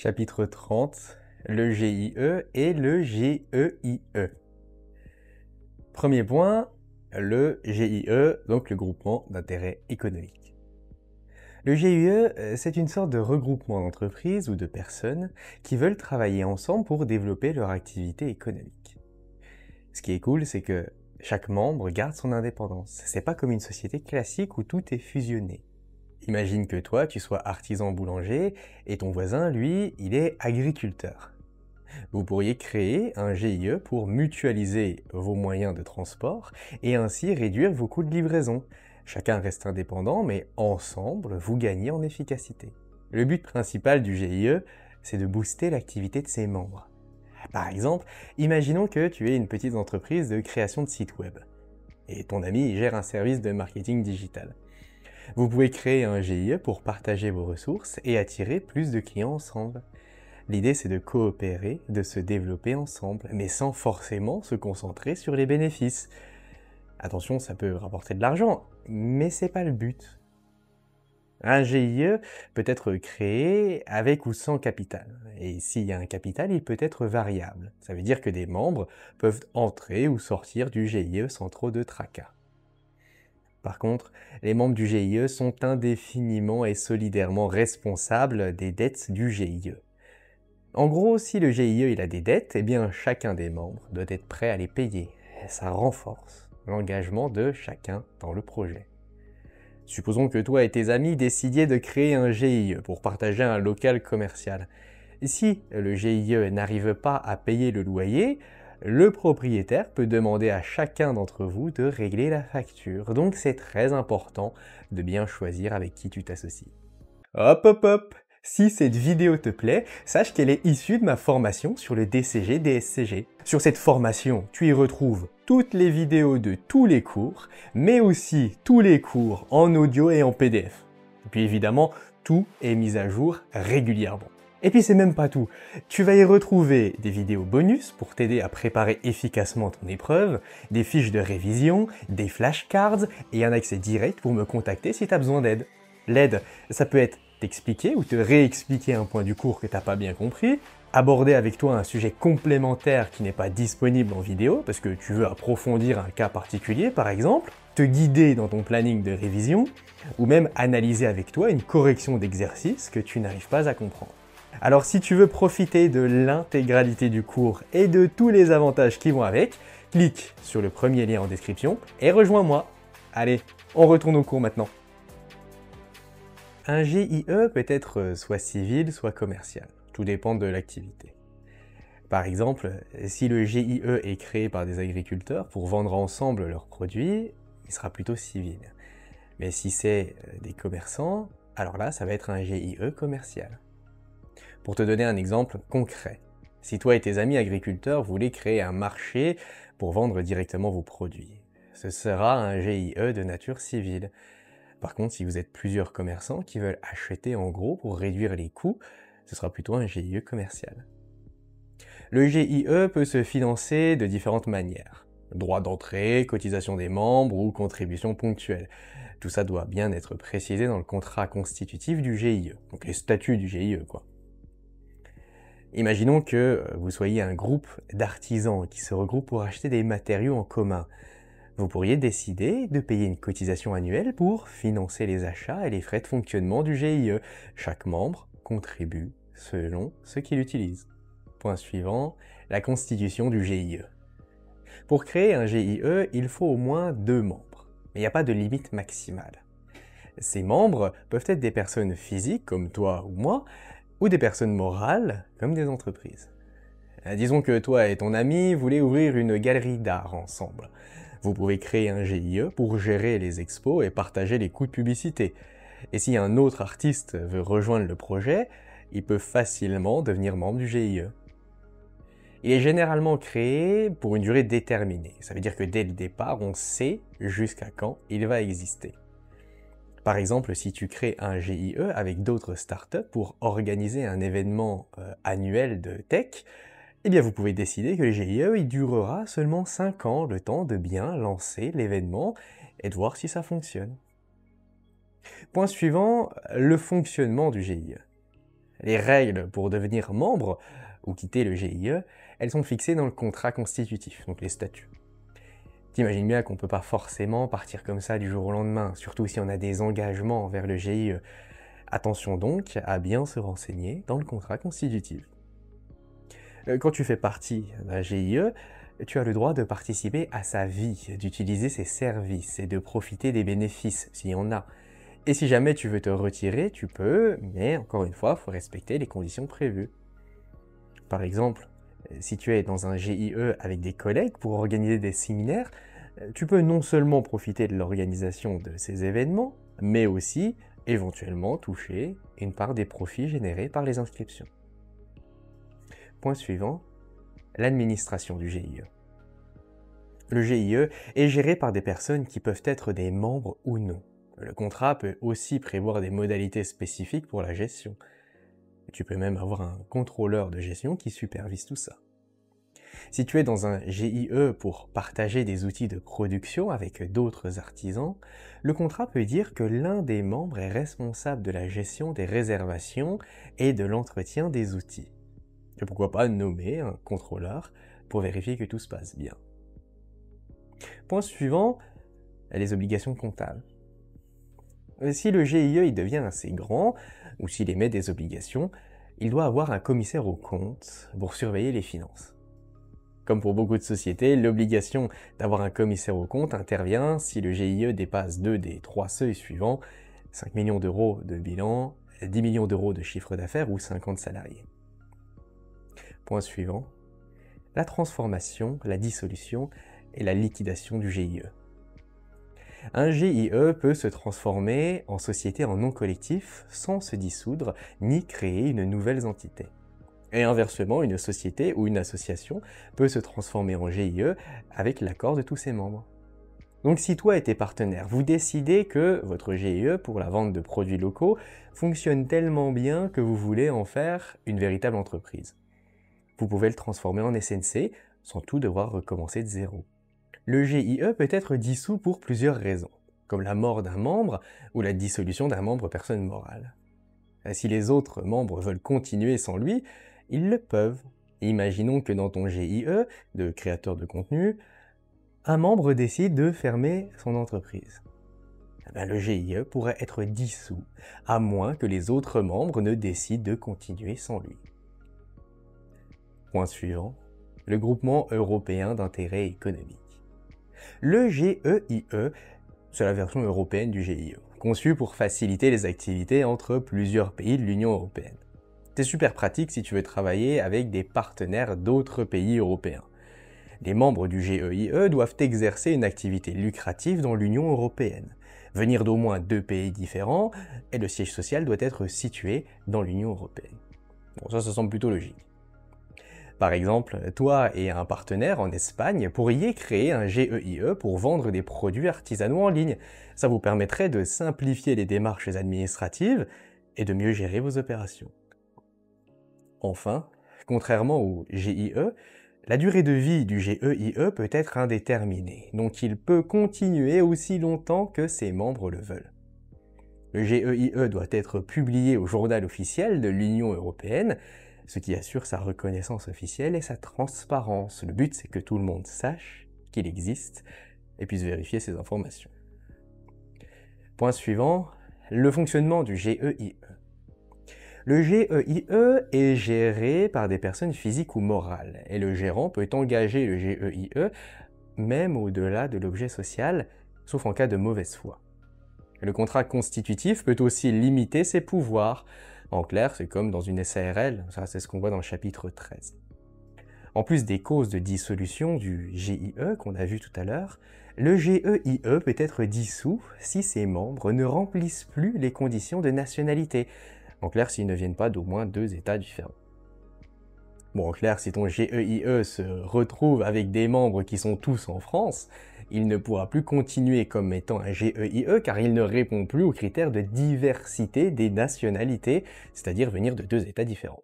Chapitre 30, le GIE et le GEIE. Premier point, le GIE, donc le groupement d'intérêt économique. Le GIE, c'est une sorte de regroupement d'entreprises ou de personnes qui veulent travailler ensemble pour développer leur activité économique. Ce qui est cool, c'est que chaque membre garde son indépendance. C'est pas comme une société classique où tout est fusionné. Imagine que toi, tu sois artisan boulanger et ton voisin, lui, il est agriculteur. Vous pourriez créer un GIE pour mutualiser vos moyens de transport et ainsi réduire vos coûts de livraison. Chacun reste indépendant, mais ensemble, vous gagnez en efficacité. Le but principal du GIE, c'est de booster l'activité de ses membres. Par exemple, imaginons que tu aies une petite entreprise de création de site web et ton ami gère un service de marketing digital. Vous pouvez créer un GIE pour partager vos ressources et attirer plus de clients ensemble. L'idée, c'est de coopérer, de se développer ensemble, mais sans forcément se concentrer sur les bénéfices. Attention, ça peut rapporter de l'argent, mais c'est pas le but. Un GIE peut être créé avec ou sans capital. Et s'il y a un capital, il peut être variable. Ça veut dire que des membres peuvent entrer ou sortir du GIE sans trop de tracas. Par contre, les membres du GIE sont indéfiniment et solidairement responsables des dettes du GIE. En gros, si le GIE il a des dettes, eh bien chacun des membres doit être prêt à les payer. Ça renforce l'engagement de chacun dans le projet. Supposons que toi et tes amis décidiez de créer un GIE pour partager un local commercial. Si le GIE n'arrive pas à payer le loyer, le propriétaire peut demander à chacun d'entre vous de régler la facture. Donc c'est très important de bien choisir avec qui tu t'associes. Hop hop hop! Si cette vidéo te plaît, sache qu'elle est issue de ma formation sur le DCG-DSCG. Sur cette formation, tu y retrouves toutes les vidéos de tous les cours, mais aussi tous les cours en audio et en PDF. Et puis évidemment, tout est mis à jour régulièrement. Et puis c'est même pas tout. Tu vas y retrouver des vidéos bonus pour t'aider à préparer efficacement ton épreuve, des fiches de révision, des flashcards et un accès direct pour me contacter si tu as besoin d'aide. L'aide, ça peut être t'expliquer ou te réexpliquer un point du cours que t'as pas bien compris, aborder avec toi un sujet complémentaire qui n'est pas disponible en vidéo parce que tu veux approfondir un cas particulier par exemple, te guider dans ton planning de révision, ou même analyser avec toi une correction d'exercice que tu n'arrives pas à comprendre. Alors si tu veux profiter de l'intégralité du cours et de tous les avantages qui vont avec, clique sur le premier lien en description et rejoins-moi. Allez, on retourne au cours maintenant. Un GIE peut être soit civil, soit commercial. Tout dépend de l'activité. Par exemple, si le GIE est créé par des agriculteurs pour vendre ensemble leurs produits, il sera plutôt civil. Mais si c'est des commerçants, alors là, ça va être un GIE commercial. Pour te donner un exemple concret, si toi et tes amis agriculteurs voulez créer un marché pour vendre directement vos produits, ce sera un GIE de nature civile. Par contre, si vous êtes plusieurs commerçants qui veulent acheter en gros pour réduire les coûts, ce sera plutôt un GIE commercial. Le GIE peut se financer de différentes manières. Droit d'entrée, cotisation des membres ou contribution ponctuelle. Tout ça doit bien être précisé dans le contrat constitutif du GIE, donc les statuts du GIE quoi. Imaginons que vous soyez un groupe d'artisans qui se regroupent pour acheter des matériaux en commun. Vous pourriez décider de payer une cotisation annuelle pour financer les achats et les frais de fonctionnement du GIE. Chaque membre contribue selon ce qu'il utilise. Point suivant, la constitution du GIE. Pour créer un GIE, il faut au moins 2 membres, mais il n'y a pas de limite maximale. Ces membres peuvent être des personnes physiques comme toi ou moi, ou des personnes morales comme des entreprises. Disons que toi et ton ami voulez ouvrir une galerie d'art ensemble. Vous pouvez créer un GIE pour gérer les expos et partager les coûts de publicité. Et si un autre artiste veut rejoindre le projet, il peut facilement devenir membre du GIE. Il est généralement créé pour une durée déterminée. Ça veut dire que dès le départ, on sait jusqu'à quand il va exister. Par exemple, si tu crées un GIE avec d'autres startups pour organiser un événement annuel de tech, eh bien vous pouvez décider que le GIE il durera seulement 5 ans, le temps de bien lancer l'événement et de voir si ça fonctionne. Point suivant, le fonctionnement du GIE. Les règles pour devenir membre ou quitter le GIE, elles sont fixées dans le contrat constitutif, donc les statuts. T'imagines bien qu'on ne peut pas forcément partir comme ça du jour au lendemain, surtout si on a des engagements envers le GIE. Attention donc à bien se renseigner dans le contrat constitutif. Quand tu fais partie d'un GIE, tu as le droit de participer à sa vie, d'utiliser ses services et de profiter des bénéfices s'il y en a. Et si jamais tu veux te retirer, tu peux, mais encore une fois, il faut respecter les conditions prévues. Par exemple, si tu es dans un GIE avec des collègues pour organiser des séminaires, tu peux non seulement profiter de l'organisation de ces événements, mais aussi éventuellement toucher une part des profits générés par les inscriptions. Point suivant, l'administration du GIE. Le GIE est géré par des personnes qui peuvent être des membres ou non. Le contrat peut aussi prévoir des modalités spécifiques pour la gestion. Tu peux même avoir un contrôleur de gestion qui supervise tout ça. Si tu es dans un GIE pour partager des outils de production avec d'autres artisans, le contrat peut dire que l'un des membres est responsable de la gestion des réservations et de l'entretien des outils. Et pourquoi pas nommer un contrôleur pour vérifier que tout se passe bien. Point suivant, les obligations comptables. Si le GIE il devient assez grand, ou s'il émet des obligations, il doit avoir un commissaire aux comptes pour surveiller les finances. Comme pour beaucoup de sociétés, l'obligation d'avoir un commissaire aux comptes intervient si le GIE dépasse 2 des 3 seuils suivants, 5 millions d'euros de bilan, 10 millions d'euros de chiffre d'affaires ou 50 salariés. Point suivant, la transformation, la dissolution et la liquidation du GIE. Un GIE peut se transformer en société en non collectif sans se dissoudre ni créer une nouvelle entité. Et inversement, une société ou une association peut se transformer en GIE avec l'accord de tous ses membres. Donc si toi et tes partenaires, vous décidez que votre GIE pour la vente de produits locaux fonctionne tellement bien que vous voulez en faire une véritable entreprise, vous pouvez le transformer en SNC sans tout devoir recommencer de zéro. Le GIE peut être dissous pour plusieurs raisons, comme la mort d'un membre ou la dissolution d'un membre personne morale. Si les autres membres veulent continuer sans lui, ils le peuvent. Imaginons que dans ton GIE, de créateur de contenu, un membre décide de fermer son entreprise. Le GIE pourrait être dissous, à moins que les autres membres ne décident de continuer sans lui. Point suivant, le groupement européen d'intérêt économique. Le GEIE, c'est la version européenne du GIE, conçu pour faciliter les activités entre plusieurs pays de l'Union européenne. C'est super pratique si tu veux travailler avec des partenaires d'autres pays européens. Les membres du GEIE doivent exercer une activité lucrative dans l'Union européenne, venir d'au moins 2 pays différents, et le siège social doit être situé dans l'Union européenne. Bon, ça semble plutôt logique. Par exemple, toi et un partenaire en Espagne pourriez créer un GEIE pour vendre des produits artisanaux en ligne. Ça vous permettrait de simplifier les démarches administratives et de mieux gérer vos opérations. Enfin, contrairement au GIE, la durée de vie du GEIE peut être indéterminée, donc il peut continuer aussi longtemps que ses membres le veulent. Le GEIE doit être publié au journal officiel de l'Union européenne, ce qui assure sa reconnaissance officielle et sa transparence. Le but, c'est que tout le monde sache qu'il existe et puisse vérifier ces informations. Point suivant, le fonctionnement du GEIE. Le GEIE est géré par des personnes physiques ou morales, et le gérant peut engager le GEIE même au-delà de l'objet social, sauf en cas de mauvaise foi. Le contrat constitutif peut aussi limiter ses pouvoirs. En clair, c'est comme dans une SARL, ça c'est ce qu'on voit dans le chapitre 13. En plus des causes de dissolution du GIE qu'on a vu tout à l'heure, le GEIE peut être dissous si ses membres ne remplissent plus les conditions de nationalité. En clair, s'ils ne viennent pas d'au moins 2 États différents. Bon, en clair, si ton GEIE se retrouve avec des membres qui sont tous en France, il ne pourra plus continuer comme étant un GEIE car il ne répond plus aux critères de diversité des nationalités, c'est-à-dire venir de 2 États différents.